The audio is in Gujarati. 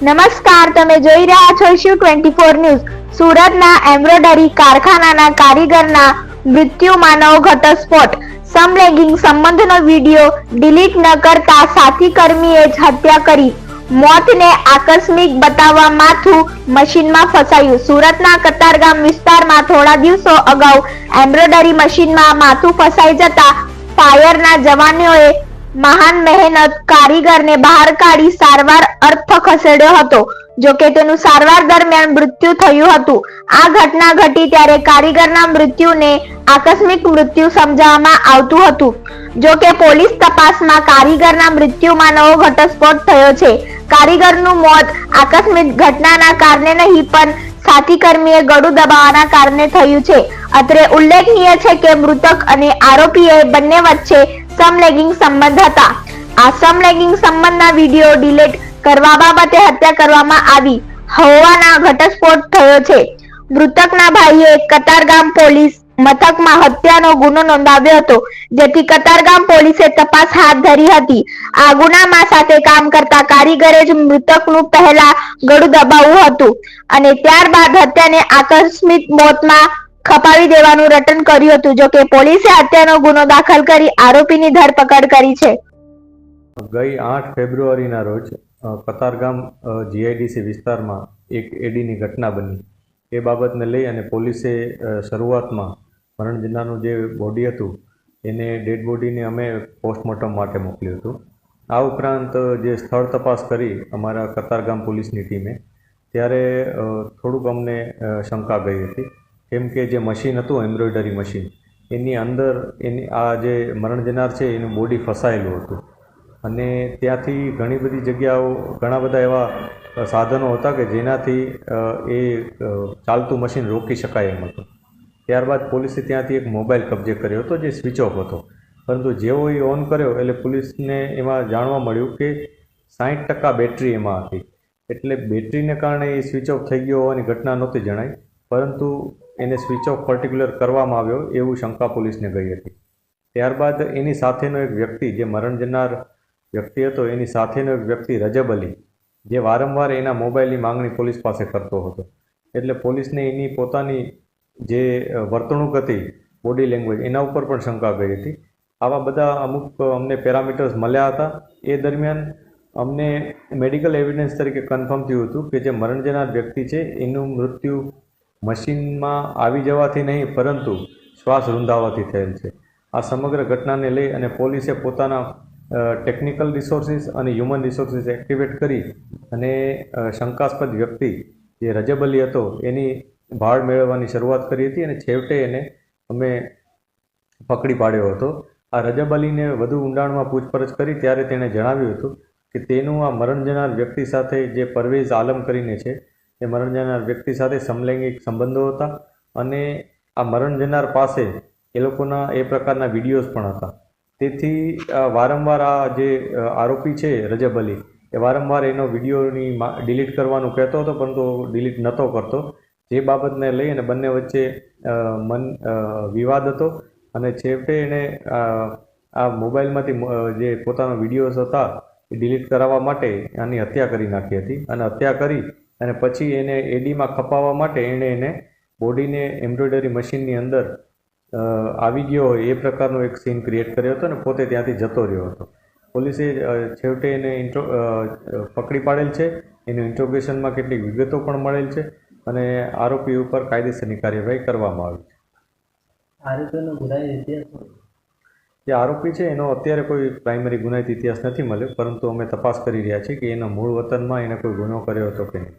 નમસ્કાર, તમે જોઈ રહ્યા છો ઇશ્યુ 24 ન્યૂઝ. સુરતના એમ્બ્રોઇડરી કારખાનાના કારીગરના મૃત્યુમાં નવો ઘટસ્ફોટ. સમલૈંગિક સંબંધનો વિડીયો ડિલીટ ન કરતા સાથી કર્મીએ જ હત્યા કરી. મોતને આકસ્મિક બતાવવા માથું મશીનમાં ફસાયું. સુરતના કતારગામ વિસ્તારમાં થોડા દિવસો અગાઉ એમ્બ્રોઇડરી મશીનમાં માથું ફસાઈ જતા ફાયરના જવાનોએ મહાન મહેનત કારીગરને બહાર કાઢી સારવાર અર્થ ખસેડ્યો હતો. જોકે તેનું સારવાર દરમિયાન મૃત્યુ થયું હતું. આ ઘટના ઘટી ત્યારે કારીગરના મૃત્યુને આકસ્મિક મૃત્યુ સમજવામાં આવતું હતું. જોકે પોલીસ તપાસમાં કારીગરના મૃત્યુમાં નવો ઘટસ્ફોટ થયો છે. કારીગરનું મોત આકસ્મિક ઘટનાના કારણે નહીં પણ સાથી કર્મીએ ગળું દબાવવાના કારણે થયું છે. અત્રે ઉલ્લેખનીય છે કે મૃતક અને આરોપીએ બંને વચ્ચે સમલૈંગિક સંબંધ હતા. આ સમલૈંગિક સંબંધના વિડીયો ડિલીટ કરવા બાબતે હત્યા કરવામાં આવી હોવાના ઘટસ્ફોટ થયો છે. મૃતકના ભાઈએ કતારગામ પોલીસ મથકમાં હત્યાનો ગુનો નોંધાવ્યો હતો, જેથી કતારગામ પોલીસે તપાસ હાથ ધરી હતી. આ ગુનામાં સાથે કામ કરતા કારીગરે જ મૃતકનું પહેલા ગળું દબાવ્યું હતું અને ત્યારબાદ હત્યાને આકસ્મિક મોતમાં ખપાવી દેવાનું રટણ કર્યું હતું. જોકે પોલીસે હત્યાનો ગુનો દાખલ કરી આરોપીની ધરપકડ કરી છે. ગઈ 8 ફેબ્રુઆરીના રોજ કતારગામ જીઆઈડીસી વિસ્તારમાં એક એડીની ઘટના બની. એ બાબતને લઈ અને પોલીસે શરૂઆતમાં મરણ જનારનું જે બોડી હતું એને ડેડ બોડીને અમે પોસ્ટમોર્ટમ માટે મોકલ્યું હતું. આ ઉપરાંત જે સ્થળ તપાસ કરી અમારા કતારગામ પોલીસની ટીમે, ત્યારે થોડુંક અમને શંકા ગઈ હતી, કેમ કે જે મશીન હતું એમ્બ્રોઇડરી મશીન, એની અંદર આ જે મરણ જનાર છે એનું બોડી ફસાયેલું હતું અને ત્યાંથી ઘણી બધી જગ્યાઓ ઘણા બધા એવા સાધનો હતા કે જેનાથી એ ચાલતું મશીન રોકી શકાય એમ હતું. ત્યારબાદ પોલીસે ત્યાંથી એક મોબાઈલ કબજે કર્યો હતો જે સ્વિચ ઓફ હતો, પરંતુ જેવો એ ઓન કર્યો એટલે પોલીસને એમાં જાણવા મળ્યું કે 60% બેટરી એમાં હતી. એટલે બેટરીને કારણે એ સ્વિચ ઓફ થઈ ગયો હોવાની ઘટના નહોતી જણાઈ, પરંતુ એને સ્વિચ ઓફ પર્ટિક્યુલર કરવામાં આવ્યો એવું શંકા પોલીસને ગઈ હતી. ત્યારબાદ એની સાથેનો એક વ્યક્તિ, જે મરણ જનાર વ્યક્તિ હતો, એની સાથેનો એક વ્યક્તિ રજબ અલી, જે વારંવાર એના મોબાઈલની માંગણી પોલીસ પાસે કરતો હતો. એટલે પોલીસને એની પોતાની જે વર્તણૂક હતી, બોડી લેંગ્વેજ, એના ઉપર પણ શંકા ગઈ હતી. આવા બધા અમુક અમને પેરામીટર્સ મળ્યા હતા. એ દરમિયાન અમને મેડિકલ એવિડન્સ તરીકે કન્ફર્મ થયું હતું કે જે મરણ જનાર વ્યક્તિ છે એનું મૃત્યુ મશીનમાં આવી જવાથી નહીં, પરંતુ શ્વાસ રૂંધાવાથી થયેલ છે. આ સમગ્ર ઘટનાને લઈ અને પોલીસે પોતાના ટેકનિકલ રિસોર્સિસ અને હ્યુમન રિસોર્સિસ એક્ટિવેટ કરી અને શંકાસ્પદ વ્યક્તિ જે રજબ અલી હતો એની ભાળ મેળવવાની શરૂઆત કરી હતી અને છેવટે એને અમે પકડી પાડ્યો હતો. આ રજબ અલીને વધુ ઊંડાણમાં પૂછપરછ કરી ત્યારે તેણે જણાવ્યું હતું કે તેનું આ મરણ જનાર વ્યક્તિ સાથે, જે પરવેઝ આલમ કરીને છે, એ મરણ જનાર વ્યક્તિ સાથે સમલૈંગિક સંબંધો હતા અને આ મરણ જનાર પાસે એ લોકોના એ પ્રકારના વિડીયોઝ પણ હતા. તેથી વારંવાર આ જે આરોપી છે રજબ અલી, એ વારંવાર એનો વિડીયોની ડિલીટ કરવાનું કહેતો હતો, પરંતુ ડિલીટ નહોતો કરતો. જે બાબતને લઈ અને બંને વચ્ચે વિવાદ હતો અને છેવટે એણે આ મોબાઈલમાંથી જે પોતાના વિડીયોઝ હતા એ ડિલીટ કરાવવા માટે આની હત્યા કરી નાખી હતી. અને હત્યા કરી અને પછી એને એડીમાં ખપાવવા માટે એણે એને બોડીને એમ્બ્રોઇડરી મશીનની અંદર આવી ગયો હોય એ પ્રકારનો એક સીન ક્રિએટ કર્યો હતો અને પોતે ત્યાંથી જતો રહ્યો હતો. પોલીસે છેવટે એને પકડી પાડેલ છે. એનું ઇન્ટ્રોગેશનમાં કેટલીક વિગતો પણ મળેલ છે અને આરોપી ઉપર કાયદેસરની કાર્યવાહી કરવામાં આવી છે. આરોપીનો ગુનાહિત ઇતિહાસ? જે આરોપી છે એનો અત્યારે કોઈ પ્રાઇમરી ગુનાહિત ઇતિહાસ નથી મળ્યો, પરંતુ અમે તપાસ કરી રહ્યા છીએ કે એના મૂળ વતનમાં એને કોઈ ગુનો કર્યો હતો કે નહીં.